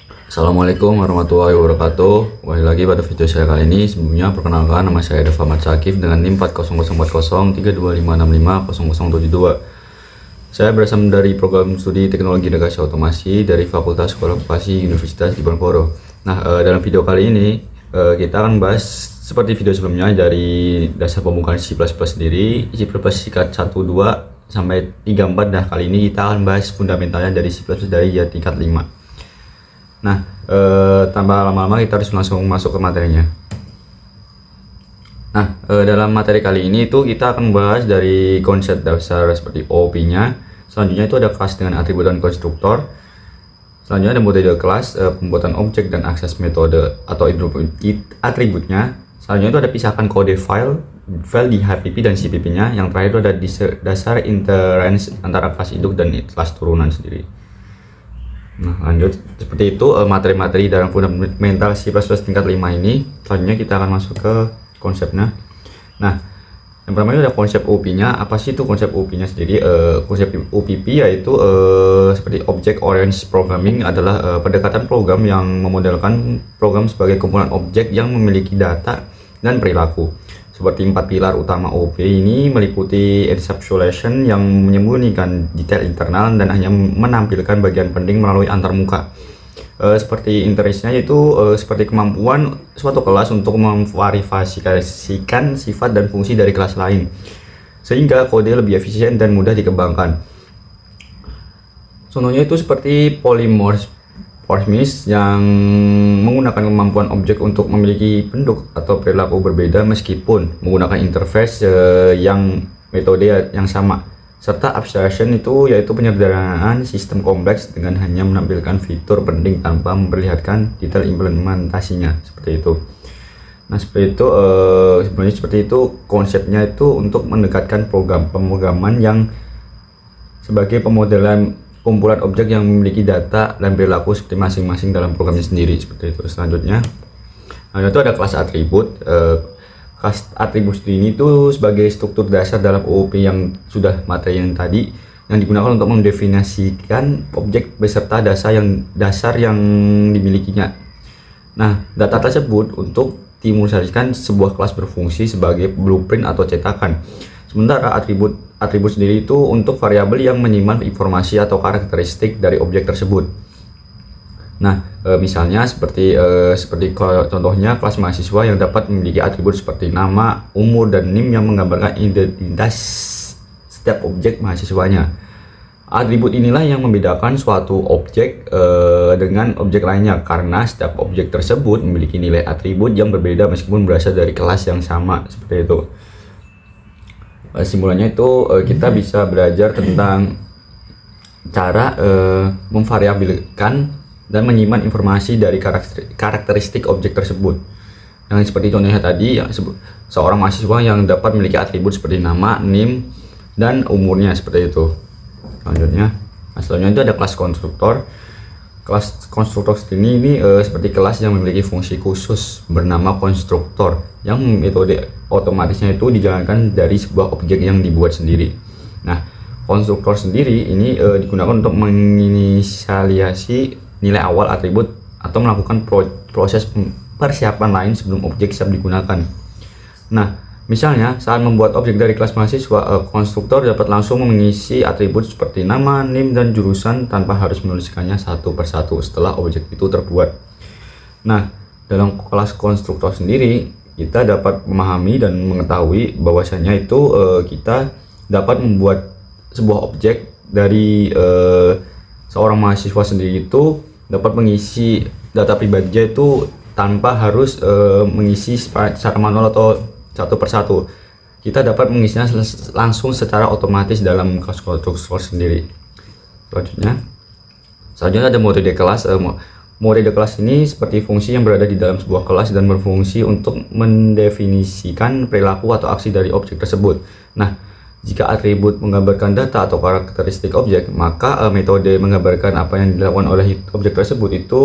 Assalamualaikum warahmatullahi wabarakatuh. Kembali lagi pada video saya kali ini. Sebelumnya perkenalkan, nama saya Deva Mat Syakif dengan NIM 40040325500772. Saya berasal dari program studi Teknologi Integrasi Otomasi dari Fakultas Sekolah Vokasi Universitas Diponegoro. Nah, dalam video kali ini kita akan bahas seperti video sebelumnya dari dasar pembukaan C++ sendiri, C++ tingkat 1, 2 sampai 3, 4. Nah, kali ini kita akan bahas fundamentalnya dari C++ dari ya tingkat 5. Nah, tanpa lama-lama kita harus langsung masuk ke materinya. Nah, dalam materi kali ini itu kita akan bahas dari konsep dasar seperti OOP-nya. Selanjutnya itu ada kelas dengan atribut dan konstruktor. Selanjutnya ada model kelas, pembuatan objek dan akses metode atau atributnya. Selanjutnya itu ada pisahkan kode file di HPP dan CPP-nya. Yang terakhir itu ada dasar interrange antara kelas induk dan kelas turunan sendiri. Nah, lanjut seperti itu materi-materi dalam fundamental C++ tingkat 5 ini. Selanjutnya kita akan masuk ke konsepnya. Nah, yang pertama itu ada konsep OOP-nya. Apa sih itu konsep OOP-nya sendiri? Konsep OOP yaitu seperti Object Oriented Programming adalah pendekatan program yang memodelkan program sebagai kumpulan objek yang memiliki data dan perilaku. Seperti 4 pilar utama OOP ini meliputi encapsulation yang menyembunyikan detail internal dan hanya menampilkan bagian penting melalui antarmuka. Seperti interestnya yaitu seperti kemampuan suatu kelas untuk memverifikasikan sifat dan fungsi dari kelas lain, sehingga kode lebih efisien dan mudah dikembangkan. Contohnya itu seperti polymorphism yang menggunakan kemampuan objek untuk memiliki bentuk atau perilaku berbeda meskipun menggunakan interface yang metode yang sama, serta abstraction itu yaitu penyederhanaan sistem kompleks dengan hanya menampilkan fitur penting tanpa memperlihatkan detail implementasinya, seperti itu. Nah, seperti itu sebenarnya seperti itu konsepnya itu untuk mendekatkan pemrograman yang sebagai pemodelan kumpulan objek yang memiliki data dan perilaku seperti masing-masing dalam programnya sendiri, seperti itu. Selanjutnya, itu ada kelas atribut. Kelas atribut ini itu sebagai struktur dasar dalam OOP yang sudah materi yang tadi, yang digunakan untuk mendefinisikan objek beserta dasar yang dimilikinya. Nah, data tersebut untuk dimulasikan sebuah kelas berfungsi sebagai blueprint atau cetakan. Sementara atribut sendiri itu untuk variabel yang menyimpan informasi atau karakteristik dari objek tersebut. Nah, misalnya seperti contohnya kelas mahasiswa yang dapat memiliki atribut seperti nama, umur, dan NIM yang menggambarkan identitas setiap objek mahasiswanya. Atribut inilah yang membedakan suatu objek dengan objek lainnya karena setiap objek tersebut memiliki nilai atribut yang berbeda meskipun berasal dari kelas yang sama, seperti itu. Simulasinya itu kita bisa belajar tentang cara memvariabelkan dan menyimpan informasi dari karakteristik objek tersebut. Yang seperti contohnya tadi, seorang mahasiswa yang dapat memiliki atribut seperti nama, NIM, dan umurnya, seperti itu. Selanjutnya itu ada kelas konstruktor. Kelas konstruktor ini seperti kelas yang memiliki fungsi khusus bernama konstruktor yang metode otomatisnya itu dijalankan dari sebuah objek yang dibuat sendiri. Nah, konstruktor sendiri ini digunakan untuk menginisialisasi nilai awal atribut atau melakukan proses persiapan lain sebelum objek siap digunakan. Nah, misalnya saat membuat objek dari kelas mahasiswa, konstruktor dapat langsung mengisi atribut seperti nama, NIM, dan jurusan tanpa harus menuliskannya satu persatu setelah objek itu terbuat. Nah, dalam kelas konstruktor sendiri kita dapat memahami dan mengetahui bahwasanya itu kita dapat membuat sebuah objek dari seorang mahasiswa sendiri itu dapat mengisi data pribadinya itu tanpa harus mengisi secara manual atau satu persatu. Kita dapat mengisinya langsung secara otomatis dalam kelas konstruktor sendiri. Selanjutnya ada mode kelas. Mode kelas ini seperti fungsi yang berada di dalam sebuah kelas dan berfungsi untuk mendefinisikan perilaku atau aksi dari objek tersebut. Nah, jika atribut menggambarkan data atau karakteristik objek, maka metode menggambarkan apa yang dilakukan oleh objek tersebut itu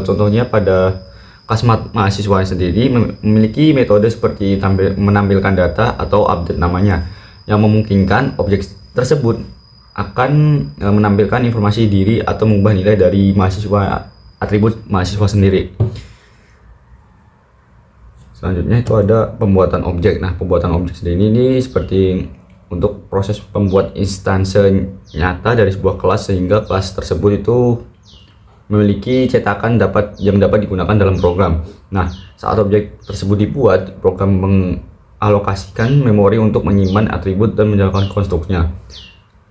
contohnya pada kelas mahasiswa sendiri memiliki metode seperti menampilkan data atau update namanya, yang memungkinkan objek tersebut akan menampilkan informasi diri atau mengubah nilai dari mahasiswa atribut mahasiswa sendiri. Selanjutnya itu ada pembuatan objek. Nah, pembuatan objek sendiri ini seperti untuk proses pembuat instansi nyata dari sebuah kelas sehingga kelas tersebut itu memiliki cetakan yang dapat digunakan dalam program. Nah, saat objek tersebut dibuat, program mengalokasikan memori untuk menyimpan atribut dan menjalankan konstruksinya.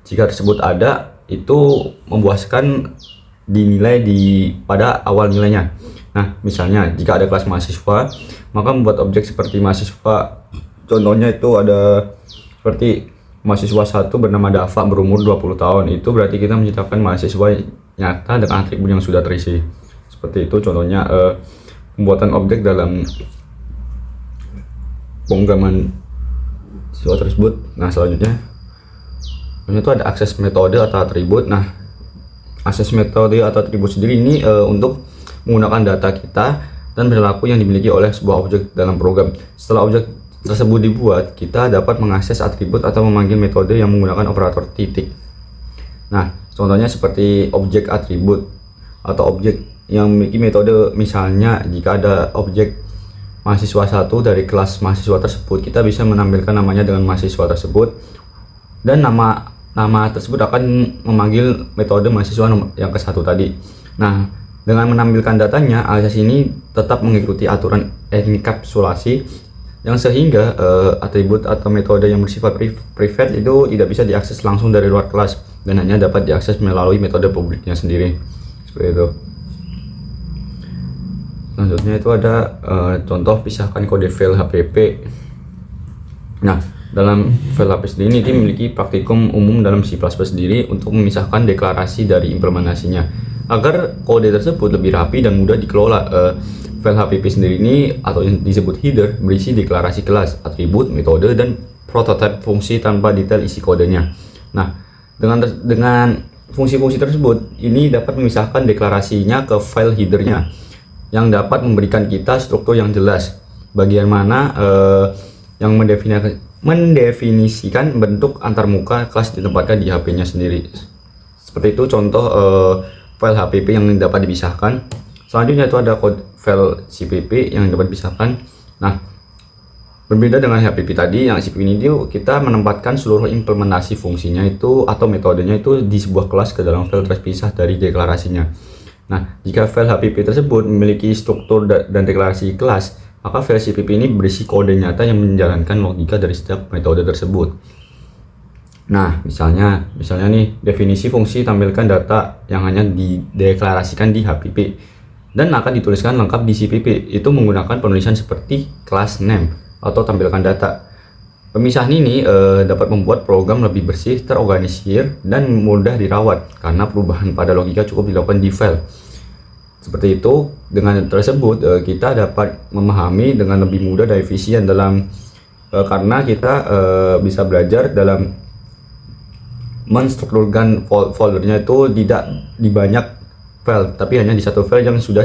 Jika tersebut ada, itu memuaskan dinilai pada awal nilainya. Nah, misalnya jika ada kelas mahasiswa, maka membuat objek seperti mahasiswa. Contohnya itu ada seperti mahasiswa 1 bernama Dava berumur 20 tahun. Itu berarti kita menciptakan mahasiswa nyata dengan atribut yang sudah terisi. Seperti itu contohnya pembuatan objek dalam pemrograman siswa tersebut. Nah, selanjutnya itu ada akses metode atau atribut. Nah, akses metode atau atribut sendiri ini untuk menggunakan data kita dan perilaku yang dimiliki oleh sebuah objek dalam program. Setelah objek tersebut dibuat, kita dapat mengakses atribut atau memanggil metode yang menggunakan operator titik. Nah, contohnya seperti objek atribut atau objek yang memiliki metode. Misalnya jika ada objek mahasiswa 1 dari kelas mahasiswa tersebut, kita bisa menampilkan namanya dengan mahasiswa tersebut, dan nama tersebut akan memanggil metode mahasiswa yang ke-1 tadi. Nah, dengan menampilkan datanya, akses ini tetap mengikuti aturan enkapsulasi yang sehingga atribut atau metode yang bersifat private itu tidak bisa diakses langsung dari luar kelas dan hanya dapat diakses melalui metode publiknya sendiri. Seperti itu. Selanjutnya itu ada contoh pisahkan kode file HPP. Nah, dalam file HPP sendiri ini memiliki praktikum umum dalam C++ sendiri untuk memisahkan deklarasi dari implementasinya agar kode tersebut lebih rapi dan mudah dikelola. File HPP sendiri ini atau yang disebut header berisi deklarasi kelas, atribut, metode, dan prototipe fungsi tanpa detail isi kodenya. Nah, dengan fungsi-fungsi tersebut ini dapat memisahkan deklarasinya ke file headernya yang dapat memberikan kita struktur yang jelas bagian mana yang mendefinisikan bentuk antarmuka kelas ditempatkan di HP-nya sendiri. Seperti itu contoh file HPP yang dapat dipisahkan. Selanjutnya itu ada kode file CPP yang dapat dipisahkan. Nah, berbeda dengan HPP tadi, yang CPP ini kita menempatkan seluruh implementasi fungsinya itu atau metodenya itu di sebuah kelas ke dalam file terpisah dari deklarasinya. Nah, jika file HPP tersebut memiliki struktur dan deklarasi kelas, maka file CPP ini berisi kode nyata yang menjalankan logika dari setiap metode tersebut. Nah, misalnya nih, definisi fungsi tampilkan data yang hanya dideklarasikan di HPP dan akan dituliskan lengkap di CPP. Itu menggunakan penulisan seperti class name atau tampilkan data. Pemisahan ini dapat membuat program lebih bersih, terorganisir, dan mudah dirawat karena perubahan pada logika cukup dilakukan di file. Seperti itu, dengan tersebut kita dapat memahami dengan lebih mudah dan efisien karena kita bisa belajar dalam menstrukturkan foldernya itu tidak di banyak file, tapi hanya di satu file yang sudah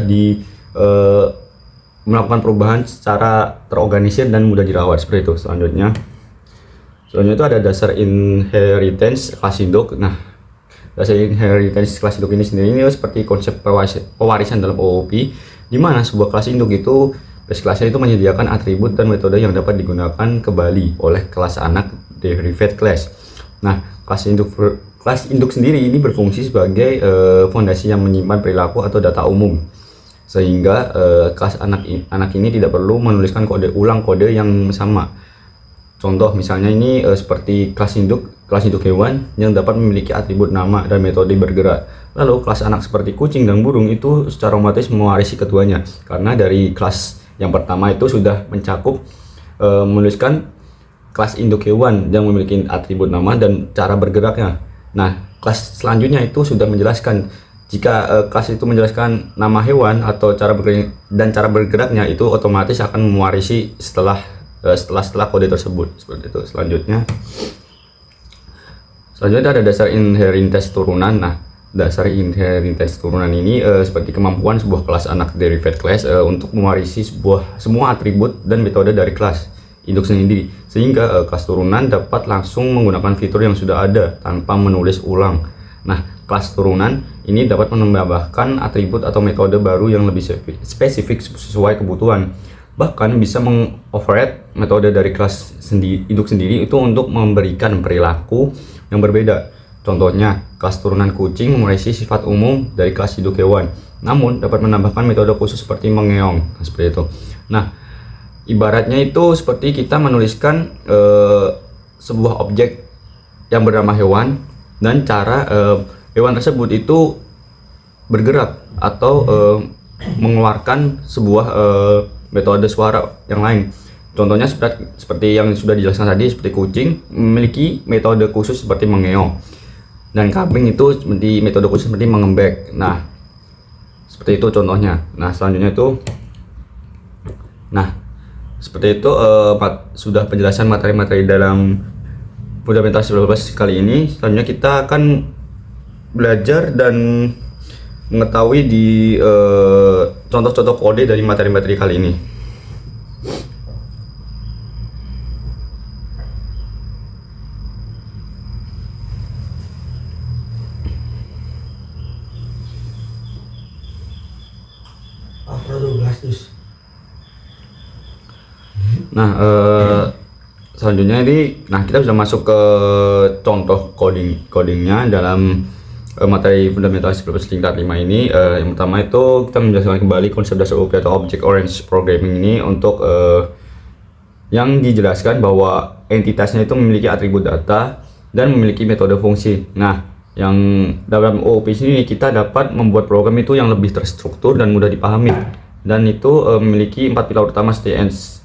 melakukan perubahan secara terorganisir dan mudah dirawat. Seperti itu. Selanjutnya itu ada dasar inheritance class induk. Nah, dasar inheritance class induk ini sendiri ini seperti konsep pewarisan dalam OOP, di mana sebuah kelas induk itu base kelasnya itu menyediakan atribut dan metode yang dapat digunakan kembali oleh kelas anak derived class. Nah, kelas induk sendiri ini berfungsi sebagai fondasi yang menyimpan perilaku atau data umum, sehingga kelas anak ini tidak perlu menuliskan kode yang sama. Contoh misalnya ini seperti kelas induk hewan yang dapat memiliki atribut nama dan metode bergerak. Lalu kelas anak seperti kucing dan burung itu secara otomatis mewarisi keduanya, karena dari kelas yang pertama itu sudah mencakup menuliskan kelas induk hewan yang memiliki atribut nama dan cara bergeraknya. Nah, kelas selanjutnya itu sudah menjelaskan jika kelas itu menjelaskan nama hewan atau cara bergeraknya, itu otomatis akan mewarisi setelah kode tersebut. Seperti itu. Selanjutnya ada dasar inheritance turunan. Nah, dasar inheritance turunan ini seperti kemampuan sebuah kelas anak derived class untuk mewarisi semua atribut dan metode dari kelas induk sendiri, sehingga kelas turunan dapat langsung menggunakan fitur yang sudah ada tanpa menulis ulang. Nah, kelas turunan ini dapat menambahkan atribut atau metode baru yang lebih spesifik sesuai kebutuhan. Bahkan bisa mengoverride metode dari kelas induk sendiri itu untuk memberikan perilaku yang berbeda. Contohnya, kelas turunan kucing mewarisi sifat umum dari kelas induk hewan, namun dapat menambahkan metode khusus seperti mengeong. Seperti itu. Nah, ibaratnya itu seperti kita menuliskan sebuah objek yang bernama hewan dan cara hewan tersebut itu bergerak atau mengeluarkan sebuah metode suara yang lain. Contohnya seperti yang sudah dijelaskan tadi, seperti kucing memiliki metode khusus seperti mengeong, dan kambing itu seperti metode khusus seperti mengembek. Nah, seperti itu contohnya. Nah, selanjutnya itu, seperti itu sudah penjelasan materi-materi dalam Fundamental C++ kali ini. Selanjutnya kita akan belajar dan mengetahui di contoh-contoh kode dari materi-materi kali ini. Nah, selanjutnya ini, kita sudah masuk ke contoh codingnya dalam materi Fundamental C++ tingkat 5 ini. Yang pertama itu kita menjelaskan kembali konsep dasar OOP atau Object Oriented Programming ini untuk yang dijelaskan bahwa entitasnya itu memiliki atribut data dan memiliki metode fungsi. Nah, yang dalam OOP ini kita dapat membuat program itu yang lebih terstruktur dan mudah dipahami, dan itu memiliki 4 pilar utama seperti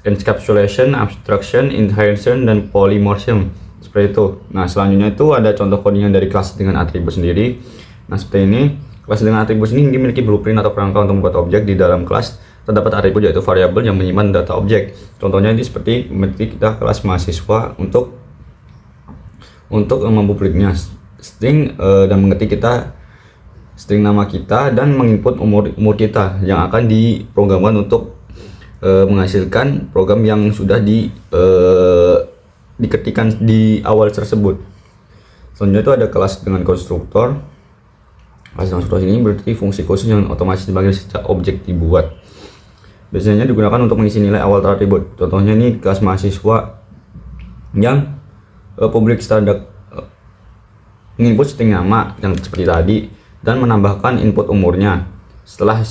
encapsulation, abstraction, inheritance, dan polymorphism. Seperti itu. Nah, selanjutnya itu ada contoh codingan dari kelas dengan atribut sendiri. Nah, seperti ini. Kelas dengan atribut ini memiliki blueprint atau kerangka untuk membuat objek. Di dalam kelas terdapat atribut yaitu variabel yang menyimpan data objek. Contohnya ini seperti kita kelas mahasiswa untuk mempubliknya string dan mengetik kita string nama kita dan menginput umur kita yang akan diprogramkan untuk menghasilkan program yang sudah diketikkan di awal tersebut. Selanjutnya itu ada kelas dengan konstruktor. Kelas konstruktor ini berarti fungsi khusus yang otomatis dipanggil sejak objek dibuat. Biasanya digunakan untuk mengisi nilai awal atribut. Contohnya ini kelas mahasiswa yang public standard menginput string nama yang seperti tadi dan menambahkan input umurnya. Setelah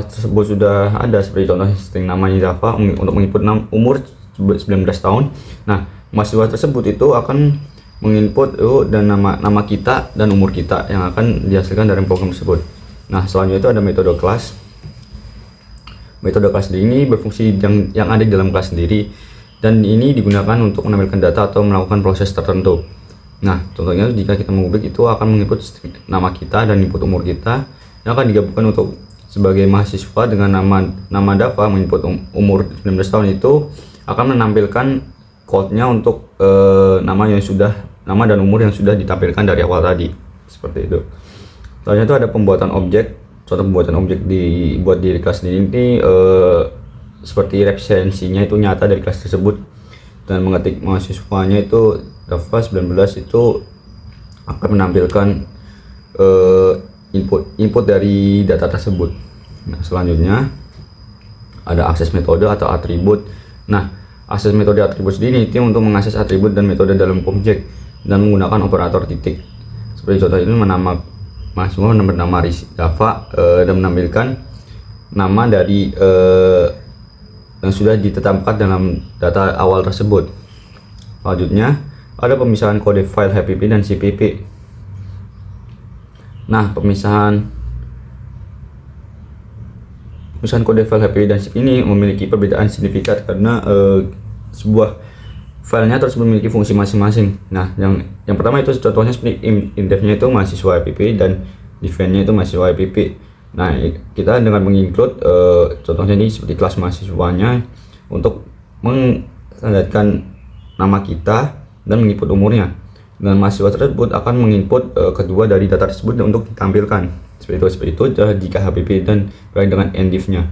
tersebut sudah ada seperti contoh string namanya Java untuk menginput umur 19 tahun. Nah, mahasiswa tersebut itu akan menginput dan nama kita dan umur kita yang akan dihasilkan dari program tersebut. Nah, selanjutnya itu ada metode kelas. Metode kelas ini berfungsi yang ada di dalam kelas sendiri, dan ini digunakan untuk menampilkan data atau melakukan proses tertentu. Nah, contohnya jika kita mengubik itu akan menginput nama kita dan input umur kita yang akan digabungkan untuk sebagai mahasiswa dengan nama Dava menginput umur 19 tahun itu akan menampilkan code-nya untuk nama dan umur yang sudah ditampilkan dari awal tadi. Seperti itu. Selanjutnya itu ada pembuatan objek. Contoh pembuatan objek dibuat di kelas ini seperti referensinya itu nyata dari kelas tersebut, dan mengetik mahasiswanya itu Dava 19 itu akan menampilkan input dari data tersebut. Nah, selanjutnya ada akses metode atau atribut. Nah, akses metode atribut sendiri itu untuk mengakses atribut dan metode dalam objek dan menggunakan operator titik. Seperti contoh ini mahasiswa bernama Dava dan menampilkan nama dari yang sudah ditetapkan dalam data awal tersebut. Selanjutnya ada pemisahan kode file HPP dan CPP. Nah, pemisahan kode file HPP dan CPP ini memiliki perbedaan signifikan karena sebuah filenya terus memiliki fungsi masing-masing. Nah, yang pertama itu contohnya seperti indef-nya itu mahasiswa HPP dan define-nya itu mahasiswa HPP. Nah, kita dengan menginclude contohnya ini seperti kelas mahasiswanya untuk menstandarkan nama kita dan menginput umurnya, dan mahasiswa tersebut akan menginput kedua dari data tersebut untuk ditampilkan. Seperti itu jika HPP dan berakhir dengan endif-nya.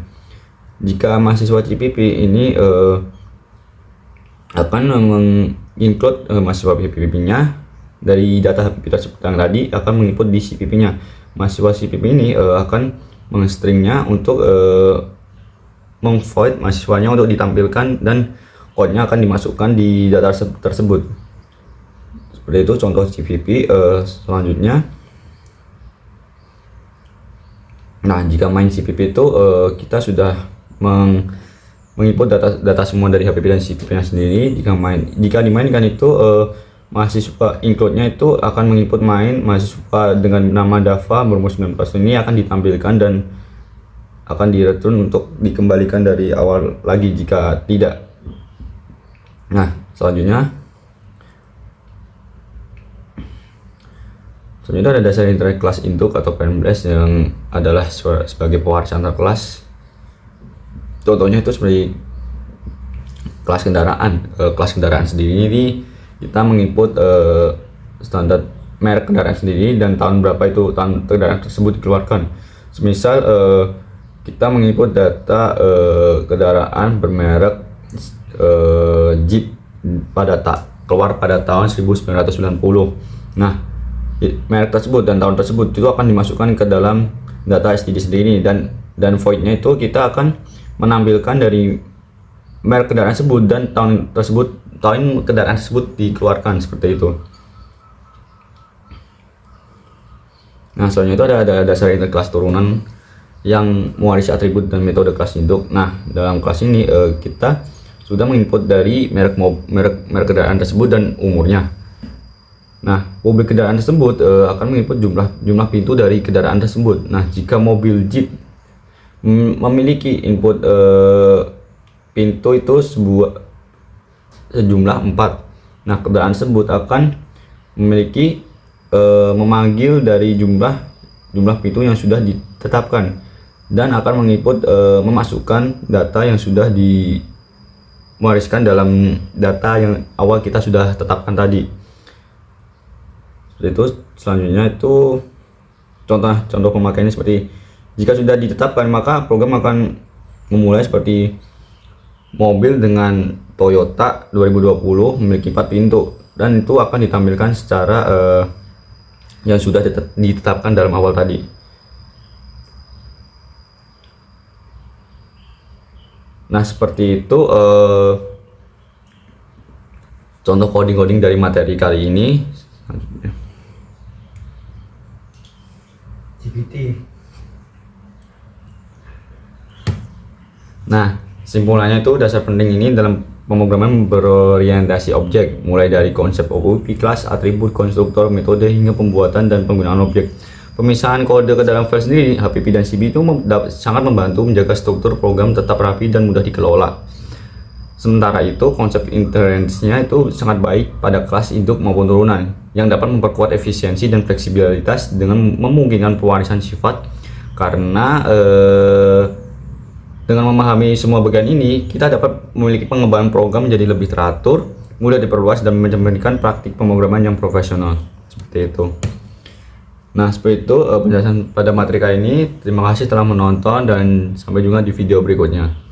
Jika mahasiswa CPP ini akan menginclude mahasiswa HPP-nya dari data HPP tersebut yang tadi akan menginput di CPP-nya. Mahasiswa CPP ini akan mengstringnya untuk meng-void mahasiswanya untuk ditampilkan, dan code-nya akan dimasukkan di data tersebut. Seperti itu contoh CPP. Selanjutnya, nah jika main CPP itu kita sudah menginput data semua dari HPP dan CPP-nya sendiri. Jika dimainkan itu mahasiswa include-nya itu akan menginput main mahasiswa dengan nama Dava berumur 19 ini akan ditampilkan dan akan direturn untuk dikembalikan dari awal lagi jika tidak. Nah, selanjutnya ada dasar internet kelas induk atau parent-base yang adalah sebagai pewaris antar kelas. Contohnya itu seperti kelas kendaraan sendiri ini kita menginput standar merek kendaraan sendiri dan tahun berapa itu tahun kendaraan tersebut dikeluarkan. Semisal kita menginput data kendaraan bermerek Jeep keluar pada tahun 1990. Nah, merek tersebut dan tahun tersebut itu akan dimasukkan ke dalam data STD sendiri, dan void-nya itu kita akan menampilkan dari merek kendaraan tersebut dan tahun kendaraan tersebut dikeluarkan, seperti itu. Nah, selanjutnya itu ada dasar internet kelas turunan yang mewarisi atribut dan metode kelas induk. Nah, dalam kelas ini kita sudah menginput dari merek kendaraan tersebut dan umurnya. Nah, mobil kendaraan tersebut akan menginput jumlah pintu dari kendaraan tersebut. Nah, jika mobil Jeep memiliki input pintu itu sejumlah 4. Nah, kendaraan tersebut akan memiliki memanggil dari jumlah pintu yang sudah ditetapkan dan akan menginput memasukkan data yang sudah diwariskan dalam data yang awal kita sudah tetapkan tadi. Seperti itu. Selanjutnya itu contoh pemakaiannya seperti jika sudah ditetapkan maka program akan memulai seperti mobil dengan Toyota 2020 memiliki 4 pintu, dan itu akan ditampilkan secara yang sudah ditetapkan dalam awal tadi. Nah, seperti itu contoh coding dari materi kali ini. GPT. Nah, simpulannya itu dasar penting ini dalam pemrograman berorientasi objek, mulai dari konsep OOP, kelas, atribut, konstruktor, metode, hingga pembuatan dan penggunaan objek. Pemisahan kode ke dalam file sendiri, HPP dan CP itu sangat membantu menjaga struktur program tetap rapi dan mudah dikelola. Sementara itu, konsep inheritance-nya itu sangat baik pada kelas induk maupun turunan, yang dapat memperkuat efisiensi dan fleksibilitas dengan memungkinkan pewarisan sifat. Karena dengan memahami semua bagian ini, kita dapat memiliki pengembangan program menjadi lebih teratur, mudah diperluas, dan mencerminkan praktik pemrograman yang profesional. Seperti itu. Nah, seperti itu penjelasan pada materi kali ini. Terima kasih telah menonton dan sampai jumpa di video berikutnya.